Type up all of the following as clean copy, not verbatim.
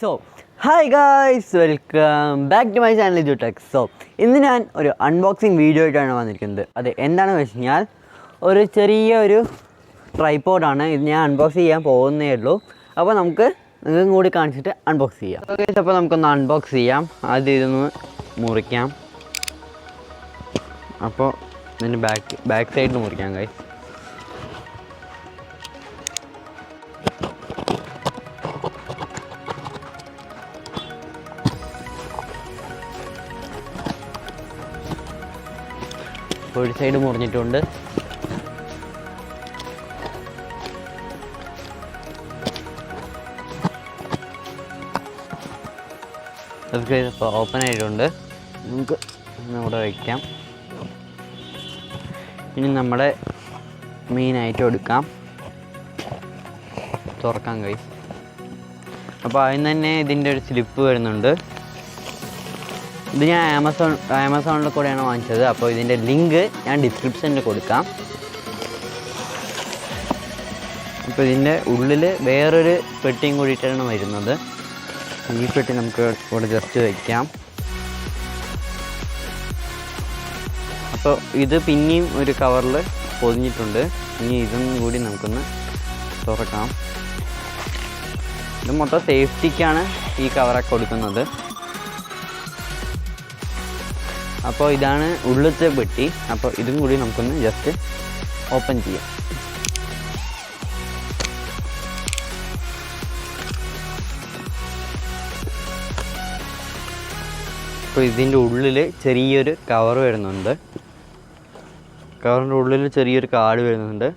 So, hi guys, welcome back to my channel LIJU TECHZZz. So, ഇന്ന് ഞാൻ ഒരു unboxing video ആയിട്ടാണ് വന്നിരിക്കുന്നത്. അത് എന്താണെന്ന് വെച്ച് കഴിഞ്ഞാൽ ഒരു ചെറിയൊരു ട്രൈപോഡാണ്. ഇത് ഞാൻ അൺബോക്സ് ചെയ്യാൻ പോകുന്നേ ഉള്ളൂ. അപ്പോൾ നമുക്ക് നിങ്ങൾക്കും കൂടി കാണിച്ചിട്ട് അൺബോക്സ് ചെയ്യാം. അപ്പോൾ നമുക്കൊന്ന് അൺബോക്സ് ചെയ്യാം. ആദ്യം ഇതൊന്ന് മുറിക്കാം. അപ്പോൾ ഇതിൻ്റെ ബാക്ക് സൈഡിൽ മുറിക്കാം ഗൈസ്. ഒരു സൈഡ് മുറിഞ്ഞിട്ടുണ്ട്. അതൊക്കെ ഇപ്പോൾ ഓപ്പൺ ആയിട്ടുണ്ട്. നമുക്ക് ഇവിടെ വയ്ക്കാം. ഇനി നമ്മുടെ മെയിനായിട്ട് എടുക്കാം, തുറക്കാം ഗൈസ്. അപ്പോൾ അതിന് തന്നെ ഇതിൻ്റെ ഒരു സ്ലിപ്പ് വരുന്നുണ്ട്. ഇത് ഞാൻ ആമസോണിൽ കൂടെയാണ് വാങ്ങിച്ചത്. അപ്പോൾ ഇതിൻ്റെ ലിങ്ക് ഞാൻ ഡിസ്ക്രിപ്ഷനിൽ കൊടുക്കാം. അപ്പോൾ ഇതിൻ്റെ ഉള്ളിൽ വേറൊരു പെട്ടിയും കൂടിയിട്ടാണ് വരുന്നത്. ഈ പെട്ടി നമുക്ക് ഇവിടെ ജസ്റ്റ് വയ്ക്കാം. അപ്പോൾ ഇത് പിന്നെയും ഒരു കവറിൽ പൊതിഞ്ഞിട്ടുണ്ട്. ഇനി ഇതും കൂടി നമുക്കൊന്ന് തുറക്കാം. ഇത് മൊത്തം സേഫ്റ്റിക്കാണ് ഈ കവറൊക്കെ കൊടുക്കുന്നത്. അപ്പോൾ ഇതാണ് ഉള്ളിലത്തെ പെട്ടി. അപ്പോൾ ഇതും കൂടി നമുക്കൊന്ന് ജസ്റ്റ് ഓപ്പൺ ചെയ്യാം. അപ്പോൾ ഇതിൻ്റെ ഉള്ളിൽ ചെറിയൊരു കവർ വരുന്നുണ്ട്. കവറിൻ്റെ ഉള്ളിൽ ചെറിയൊരു കാർഡ് വരുന്നുണ്ട്.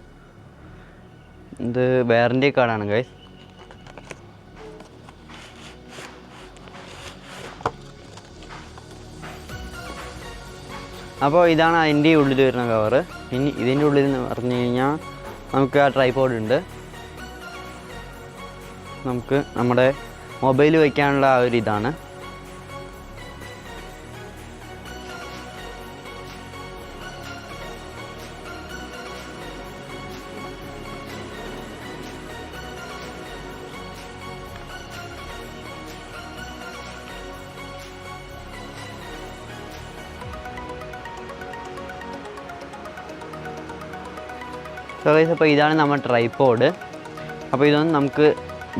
ഇത് വാറൻറ്റി കാർഡാണ് ഗൈസ്. അപ്പോൾ ഇതാണ് അതിൻ്റെ ഉള്ളിൽ വരുന്ന കവറ്. ഇനി ഇതിൻ്റെ ഉള്ളിൽ എന്ന് പറഞ്ഞു കഴിഞ്ഞാൽ നമുക്ക് ആ ട്രൈപോഡ് ഉണ്ട്. നമുക്ക് നമ്മുടെ മൊബൈൽ വയ്ക്കാനുള്ള ആ ഒരു ഇതാണ്. സോ ഗൈസ്, അപ്പോൾ ഇതാണ് നമ്മുടെ ട്രൈപോഡ്. അപ്പോൾ ഇതൊന്ന് നമുക്ക്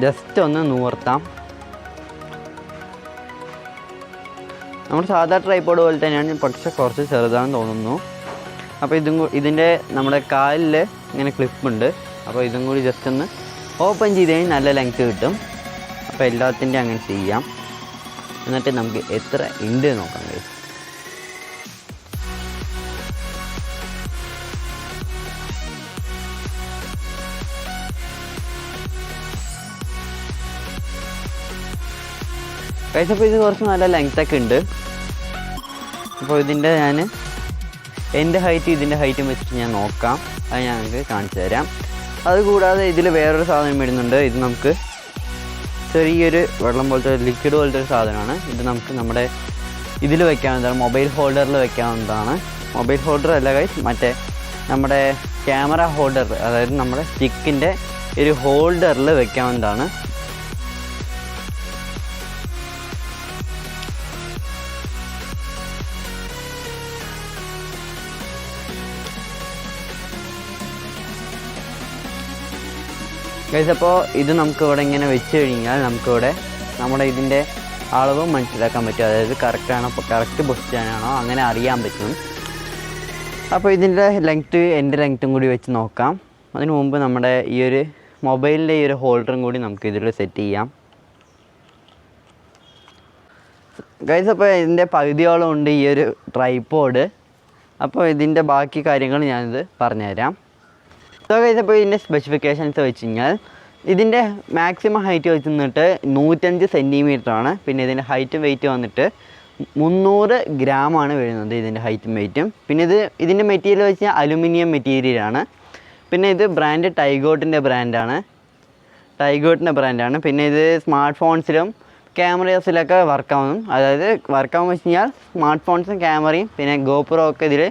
ജസ്റ്റ് ഒന്ന് നിവർത്താം. നമ്മുടെ സാധാ ട്രൈപോഡ് പോലെ തന്നെയാണ്, പക്ഷേ കുറച്ച് ചെറുതാണെന്ന് തോന്നുന്നു. അപ്പോൾ ഇതിൻ്റെ നമ്മുടെ കാലിൽ ഇങ്ങനെ ക്ലിപ്പുണ്ട്. അപ്പോൾ ഇതും കൂടി ജസ്റ്റ് ഒന്ന് ഓപ്പൺ ചെയ്ത് കഴിഞ്ഞാൽ നല്ല ലെങ്ത് കിട്ടും. അപ്പോൾ എല്ലാത്തിൻ്റെയും അങ്ങനെ ചെയ്യാം. എന്നിട്ട് നമുക്ക് എത്ര ഉണ്ട് നോക്കാം ഗൈസ്. അപ്പോൾ ഇത് കുറച്ച് നല്ല ലെങ്ത്തൊക്കെ ഉണ്ട്. അപ്പോൾ ഇതിൻ്റെ എൻ്റെ ഹൈറ്റ് ഇതിൻ്റെ ഹൈറ്റും വെച്ചിട്ട് ഞാൻ നോക്കാം. അത് ഞാൻ നിങ്ങൾക്ക് കാണിച്ചു തരാം. അതുകൂടാതെ ഇതിൽ വേറൊരു സാധനം വരുന്നുണ്ട്. ഇത് നമുക്ക് ചെറിയൊരു വെള്ളം പോലത്തെ ലിക്വിഡ് പോലത്തെ ഒരു സാധനമാണ്. ഇത് നമുക്ക് നമ്മുടെ ഇതിൽ വയ്ക്കാവുന്നതാണ്, മൊബൈൽ ഹോൾഡറിൽ വയ്ക്കാവുന്നതാണ്. മൊബൈൽ ഹോൾഡർ അല്ല ഗൈസ്, മറ്റേ നമ്മുടെ ക്യാമറ ഹോൾഡർ, അതായത് നമ്മുടെ സ്റ്റിക്കിൻ്റെ ഒരു ഹോൾഡറിൽ വയ്ക്കാവുന്നതാണ്. ഗൈസ്, അപ്പോൾ ഇത് നമുക്കിവിടെ ഇങ്ങനെ വെച്ച് കഴിഞ്ഞാൽ നമുക്കിവിടെ നമ്മുടെ ഇതിൻ്റെ അളവും മനസ്സിലാക്കാൻ പറ്റും. അതായത് കറക്റ്റാണോ, കറക്റ്റ് പൊസിഷനാണോ അങ്ങനെ അറിയാൻ പറ്റും. അപ്പോൾ ഇതിൻ്റെ ലെങ്ത്ത് എൻ്റെ ലെങ്ത്തും കൂടി വെച്ച് നോക്കാം. അതിന് മുമ്പ് നമ്മുടെ ഈ ഒരു മൊബൈലിൻ്റെ ഈ ഒരു ഹോൾഡറും കൂടി നമുക്ക് ഇതിൽ സെറ്റ് ചെയ്യാം. ഗൈസ്, അപ്പോൾ ഇതിൻ്റെ പകുതിയോളം ഉണ്ട് ഈ ഒരു ട്രൈപോഡ്. അപ്പോൾ ഇതിൻ്റെ ബാക്കി കാര്യങ്ങൾ ഞാനിത് പറഞ്ഞുതരാം. സോ ഗൈസ്, അപ്പോൾ ഇതിൻ്റെ സ്പെസിഫിക്കേഷൻസ് വെച്ച് കഴിഞ്ഞാൽ ഇതിൻ്റെ മാക്സിമം ഹൈറ്റ് വെച്ച് നിന്നിട്ട് 105 സെൻറ്റിമീറ്ററാണ്. പിന്നെ ഇതിൻ്റെ ഹൈറ്റും വെയിറ്റ് വന്നിട്ട് 300 ഗ്രാമാണ് വരുന്നത്, ഇതിൻ്റെ ഹൈറ്റും വെയിറ്റും. പിന്നെ ഇതിൻ്റെ മെറ്റീരിയൽ വെച്ച് കഴിഞ്ഞാൽ അലുമിനിയം മെറ്റീരിയലാണ്. പിന്നെ ഇത് ബ്രാൻഡ് ടൈഗോട്ടിൻ്റെ ബ്രാൻഡാണ്. പിന്നെ ഇത് സ്മാർട്ട് ഫോൺസിലും ക്യാമറസിലൊക്കെ വർക്കാവും. അതായത് വർക്കാവും വെച്ച് കഴിഞ്ഞാൽ സ്മാർട്ട് ഫോൺസും ക്യാമറയും പിന്നെ ഗോപ്രോ ഒക്കെ ഇതിൽ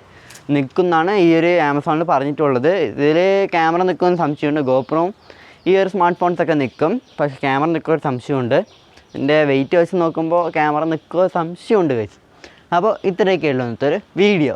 നിൽക്കുന്നതാണ് ഈ ഒരു ആമസോണിൽ പറഞ്ഞിട്ടുള്ളത്. ഇതിൽ ക്യാമറ നിൽക്കുമെന്ന് സംശയമുണ്ട്. ഗോപ്രോയും ഈ ഒരു സ്മാർട്ട് ഫോൺസൊക്കെ നിൽക്കും, പക്ഷേ ക്യാമറ നിൽക്കുന്ന സംശയമുണ്ട്. എൻ്റെ വെയിറ്റ് വെച്ച് നോക്കുമ്പോൾ ക്യാമറ നിൽക്കുക സംശയമുണ്ട് കഴിച്ച്. അപ്പോൾ ഇത്രയൊക്കെ ഉള്ളൂ ഇന്നത്തെ ഒരു വീഡിയോ.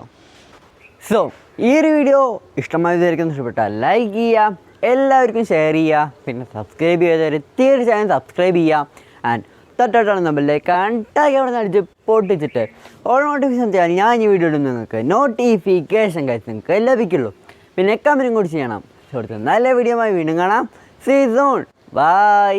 സോ ഈ ഒരു വീഡിയോ ഇഷ്ടമായതായിരിക്കും, ഇഷ്ടപ്പെട്ടാൽ ലൈക്ക് ചെയ്യുക, എല്ലാവർക്കും ഷെയർ ചെയ്യുക, പിന്നെ സബ്സ്ക്രൈബ് ചെയ്തവർ തീർച്ചയായും സബ്സ്ക്രൈബ് ചെയ്യുക. ആൻഡ് തൊട്ടടുത്തുള്ള നമ്പറിലേക്ക് അവിടെ നിന്ന് അടിച്ച് പൊട്ടിച്ചിട്ട് ഓൾ നോട്ടിഫിക്കേഷൻ ചെയ്യാൻ ഞാൻ ഈ വീഡിയോ ഇടും നിങ്ങൾക്ക് നോട്ടിഫിക്കേഷൻ നിങ്ങൾക്ക് ലഭിക്കുള്ളൂ. പിന്നെ കമൻറ്റും കൂടി ചെയ്യണം. സുഹൃത്തുക്കളെ നല്ല വീഡിയോ ആയി വീണ്ടും കാണാം. See soon. ബൈ.